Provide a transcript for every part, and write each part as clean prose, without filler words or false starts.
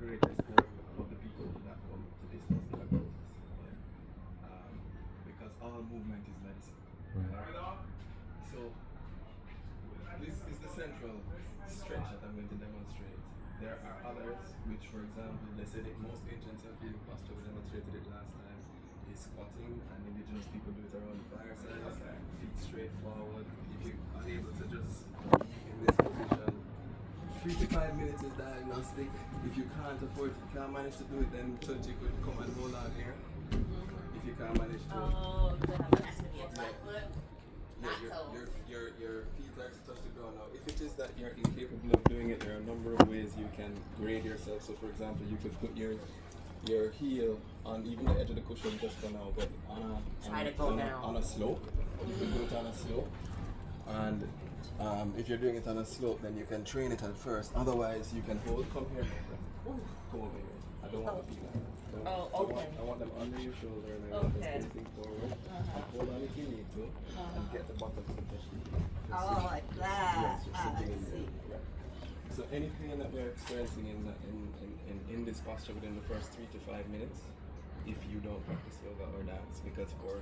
greatest of the people that come to this particular process. Yeah? Because all movement is medicine. Right? So this is the central stretch that I'm going to demonstrate. There are others, which, for example, they said the most ancient self-healing posture, we demonstrated it last time, is squatting, and indigenous people do it around the fireside, feet straight forward. If you're unable to just be in this position, 3 to 5 minutes is diagnostic. If you can't afford, can't manage to do it, then Churchy could come and hold on here. If you can't manage to. Oh, to have a has to be a tight foot. Your feet are to touch the ground now. If it is that you're incapable of doing it, there are a number of ways you can grade yourself. So, for example, you could put your heel on even the edge of the cushion just for now, but on a slope. You could do it on a slope. And if you're doing it on a slope, then you can train it at first. Otherwise, you can hold. Come here. Come over here. I don't want to be like that. I want them under your shoulder and I want them facing forward. And hold on if you need to. And get the bottom to touch the knee. Like that. I see. Right. So any pain that we're experiencing in this posture within the first 3 to 5 minutes, if you don't practice yoga or dance, because for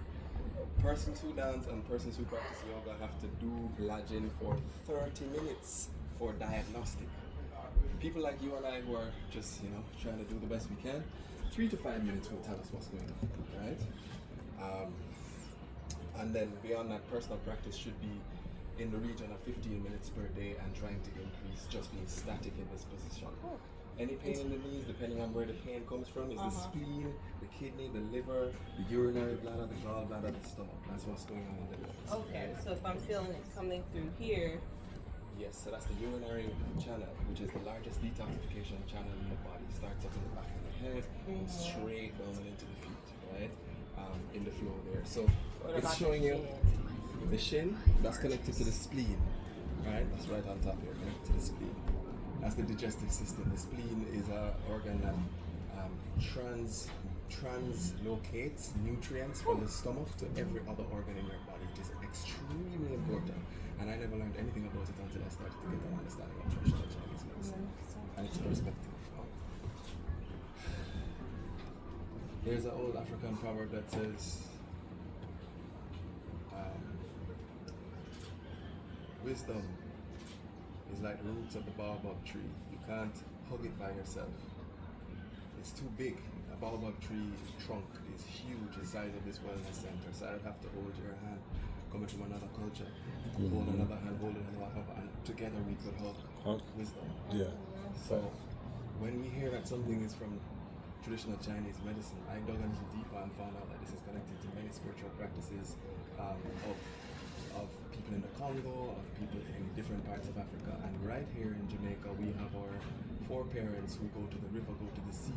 persons who dance and persons who practice yoga have to do lodging for 30 minutes for diagnostic. People like you and I who are just, trying to do the best we can, 3 to 5 minutes will tell us what's going on, right? And then beyond that, personal practice should be in the region of 15 minutes per day and trying to increase just being static in this position. Any pain in the knees, depending on where the pain comes from, is the spleen, the kidney, the liver, the urinary bladder, the gallbladder, the stomach. That's what's going on in the liver. Okay, so if I'm feeling it coming through here. Yes, so that's the urinary channel, which is the largest detoxification channel in the body. Starts up in the back of the head, goes straight down into the feet, right? In the flow there. So it's showing you the shin, that's connected to the spleen, right? That's right on top here, connected to the spleen. That's the digestive system. The spleen is an organ that translocates nutrients from the stomach to every other organ in your body. It is extremely important. And I never learned anything about it until I started to get an understanding of traditional Chinese medicine and its perspective. There's an old African proverb that says, wisdom is like the roots of the baobab tree. You can't hug it by yourself. It's too big. A baobab tree trunk is huge, the size of this wellness center. So I'd have to hold your hand, coming from another culture, hold another hand, hold another hand, and together we could hug wisdom. Yeah. So when we hear that something is from traditional Chinese medicine, I dug a little deeper and found out that this is connected to many spiritual practices of people in the Congo, of people in different parts of Africa. And right here in Jamaica, we have our foreparents who go to the river, go to the sea,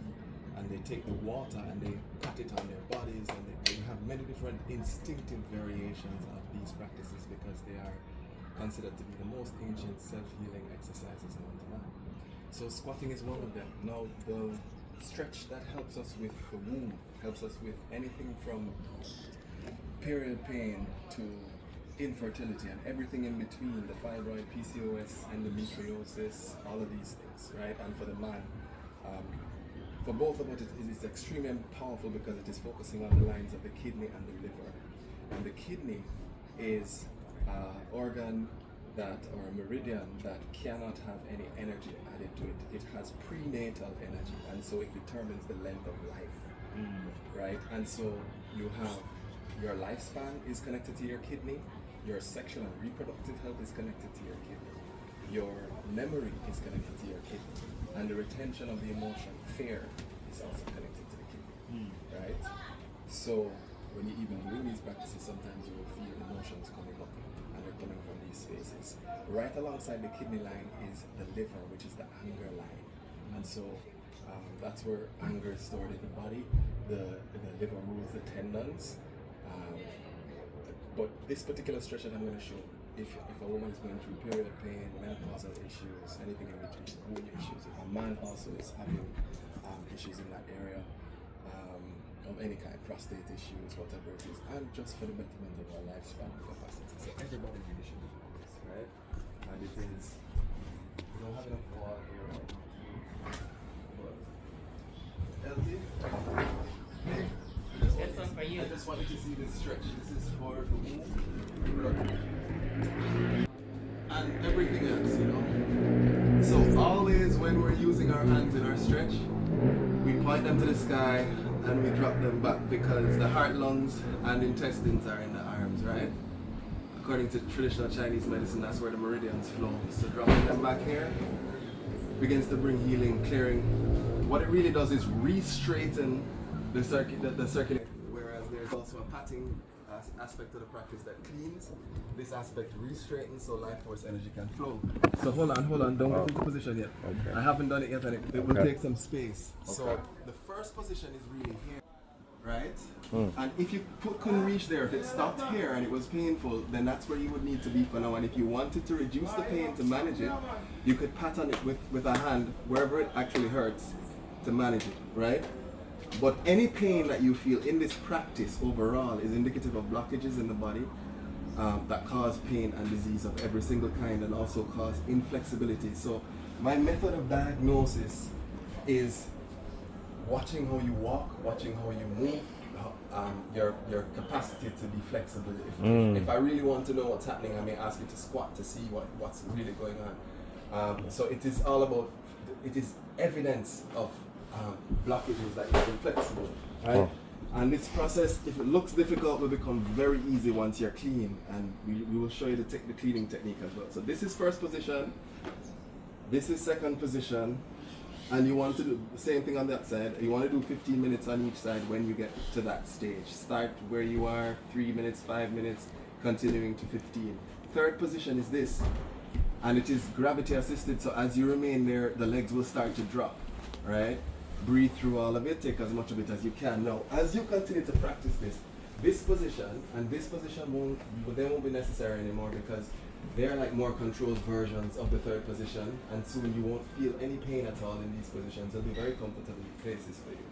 and they take the water and they pat it on their bodies, and they have many different instinctive variations of these practices because they are considered to be the most ancient self-healing exercises known to man. So squatting is one of them. Now the stretch that helps us with the womb, helps us with anything from period pain to infertility and everything in between, the fibroid, PCOS, endometriosis, all of these things, right? And for the man, for both of us, it's extremely powerful because it is focusing on the lines of the kidney and the liver. And the kidney is an organ or a meridian that cannot have any energy added to it. It has prenatal energy, and so it determines the length of life, right? And so you have your lifespan is connected to your kidney, your sexual and reproductive health is connected to your kidney, your memory is connected to your kidney, and the retention of the emotion, fear, is also connected to the kidney, right? So when you even doing these practices, sometimes you will feel emotions coming up, and they're coming from these spaces. Right alongside the kidney line is the liver, which is the anger line, and so that's where anger is stored in the body. The liver rules the tendons. But this particular stretch that I'm going to show, if a woman is going through period pain, menopausal issues, anything in between, wound issues, if a man also is having issues in that area, of any kind, prostate issues, whatever it is, and just for the betterment of our lifespan and capacity. So everybody really should do this, right? And it is, we don't have enough wall here right now, but you. I just want you to see this stretch. This is for the womb and everything else, you know. So always when we're using our hands in our stretch, we point them to the sky and we drop them back because the heart, lungs, and intestines are in the arms, right? According to traditional Chinese medicine, that's where the meridians flow. So dropping them back here begins to bring healing, clearing. What it really does is re-straighten the circulation, whereas there's also a patting aspect of the practice that cleans. This aspect re-straightens so life force energy can flow. So hold on, don't get into position yet. Okay. I haven't done it yet and it will take some space. Okay. So the first position is really here, right? And if you couldn't reach there, if it stopped here and it was painful, then that's where you would need to be for now. And if you wanted to reduce the pain to manage it, you could pat on it with a hand wherever it actually hurts to manage it, right? But any pain that you feel in this practice overall is indicative of blockages in the body that cause pain and disease of every single kind and also cause inflexibility. So my method of diagnosis is watching how you walk, watching how you move, your capacity to be flexible. If I really want to know what's happening, I may ask you to squat to see what's really going on. So it is all about, it is evidence of blockages that you're inflexible, right? Oh. And this process, if it looks difficult, will become very easy once you're clean, and we will show you the cleaning technique as well. So this is first position, this is second position, and you want to do the same thing on that side. You want to do 15 minutes on each side when you get to that stage. Start where you are, 3 minutes, 5 minutes, continuing to 15. Third position is this, and it is gravity assisted, so as you remain there, the legs will start to drop, right? Breathe through all of it, take as much of it as you can. Now, as you continue to practice this position and this position won't be necessary anymore because they're like more controlled versions of the third position, and soon you won't feel any pain at all in these positions. They'll be very comfortable places for you.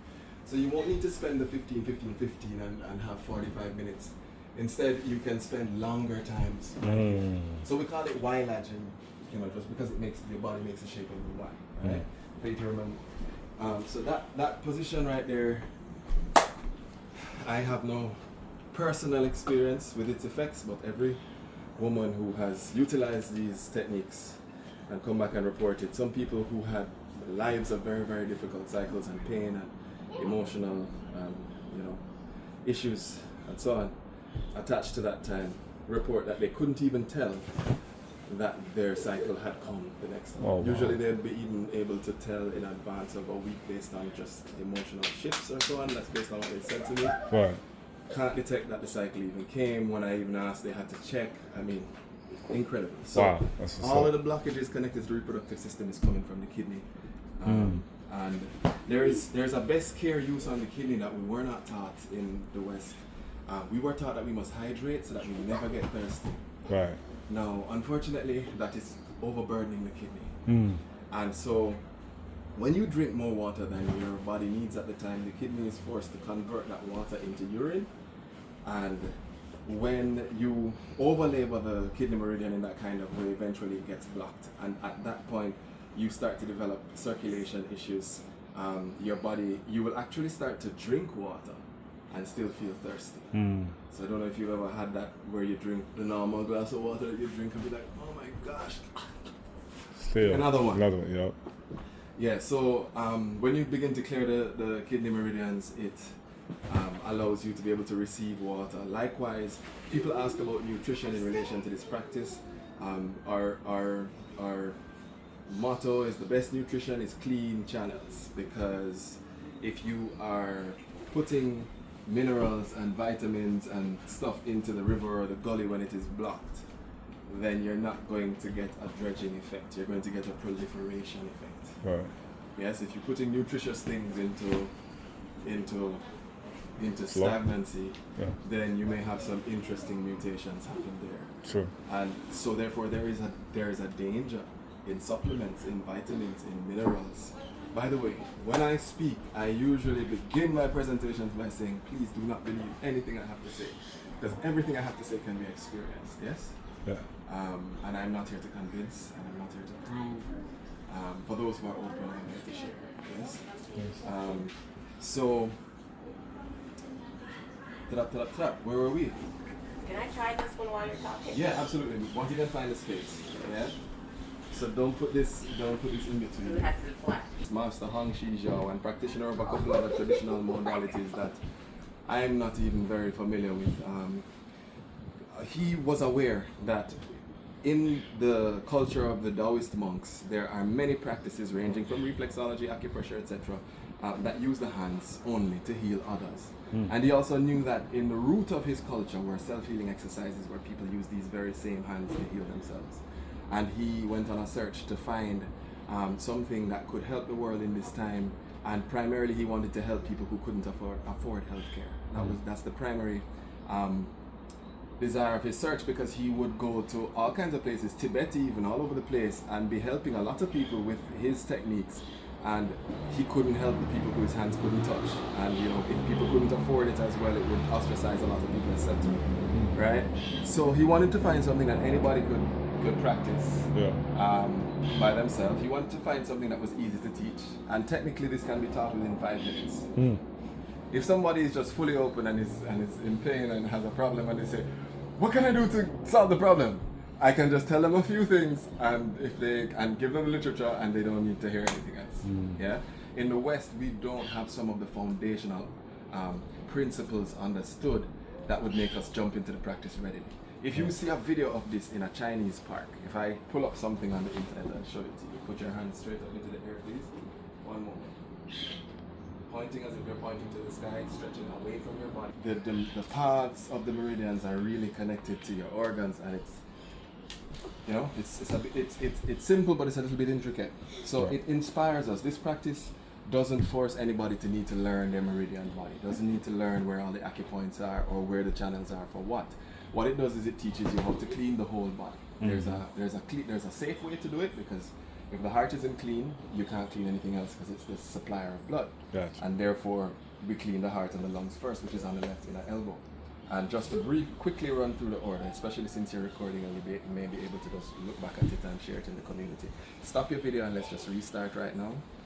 So you won't need to spend the 15, 15, 15 and have 45 minutes. Instead, you can spend longer times. So we call it Y lodging, you know, just because it makes your body makes a shape of the Y, right? For you to remember. So that position right there, I have no personal experience with its effects, but every woman who has utilized these techniques and come back and report it, some people who had lives of very, very difficult cycles and pain and emotional, issues and so on attached to that time, report that they couldn't even tell that their cycle had come the next time. Oh, wow. Usually they'd be even able to tell in advance of a week based on just emotional shifts or so on. That's based on what they said to me. Right. Can't detect that the cycle even came. When I even asked, they had to check. I mean, incredible. So Wow, that's what's all up. of the blockages connected to the reproductive system is coming from the kidney. And there's a best care use on the kidney that we were not taught in the West. We were taught that we must hydrate so that we never get thirsty. Right. Now, unfortunately, that is overburdening the kidney. And so, when you drink more water than your body needs at the time, the kidney is forced to convert that water into urine. And when you overlabor the kidney meridian in that kind of way, eventually it gets blocked. And at that point, you start to develop circulation issues. Your body, you will actually start to drink water and still feel thirsty. So I don't know if you've ever had that where you drink the normal glass of water that you drink and be like, oh my gosh. Still. Another one. Yep. Yeah, so when you begin to clear the kidney meridians, it allows you to be able to receive water. Likewise, people ask about nutrition in relation to this practice. Our motto is the best nutrition is clean channels, because if you are putting minerals and vitamins and stuff into the river or the gully when it is blocked, then you're not going to get a dredging effect. You're going to get a proliferation effect. Right. Yes, if you're putting nutritious things into stagnancy, then you may have some interesting mutations happen there. True. And so therefore there is a danger in supplements, in vitamins, in minerals. By the way, when I speak, I usually begin my presentations by saying, please do not believe anything I have to say, because everything I have to say can be experienced, yes? Yeah. And I'm not here to convince, and I'm not here to prove. For those who are open, I'm here to share, yes? So, Where were we? Can I try this one while you're talking? Yeah, absolutely. Once you can find the space, yeah. So don't put this in between. It has to be flat. Master Hong Shi Zhao and practitioner of a couple of other traditional modalities that I am not even very familiar with. He was aware that in the culture of the Taoist monks, there are many practices ranging from reflexology, acupressure, etc., that use the hands only to heal others. And he also knew that in the root of his culture were self-healing exercises where people use these very same hands to heal themselves. And he went on a search to find something that could help the world in this time, and primarily he wanted to help people who couldn't afford healthcare. That's the primary desire of his search, because he would go to all kinds of places, Tibet even, all over the place, and be helping a lot of people with his techniques. And he couldn't help the people who his hands couldn't touch. And you know, if people couldn't afford it as well, it would ostracize a lot of people, etc. Right? So he wanted to find something that anybody could practice by themselves. He wanted to find something that was easy to teach, and technically this can be taught within 5 minutes. If somebody is just fully open and is in pain and has a problem, and they say, "What can I do to solve the problem?" I can just tell them a few things, and give them literature, and they don't need to hear anything else. Yeah. In the West, we don't have some of the foundational principles understood that would make us jump into the practice readily. If you see a video of this in a Chinese park, if I pull up something on the internet and show it to you, put your hand straight up into the air, please. One moment. Pointing as if you're pointing to the sky, stretching away from your body. The paths of the meridians are really connected to your organs, and it's, you know, it's simple, but it's a little bit intricate. So it inspires us. This practice doesn't force anybody to need to learn their meridian body. Doesn't need to learn where all the acupoints are or where the channels are for what. What it does is it teaches you how to clean the whole body. There's a safe way to do it, because if the heart isn't clean, you can't clean anything else, because it's the supplier of blood. Gotcha. And therefore, we clean the heart and the lungs first, which is on the left inner elbow. And just to quickly run through the order, especially since you're recording and you may be able to just look back at it and share it in the community. Stop your video and let's just restart right now.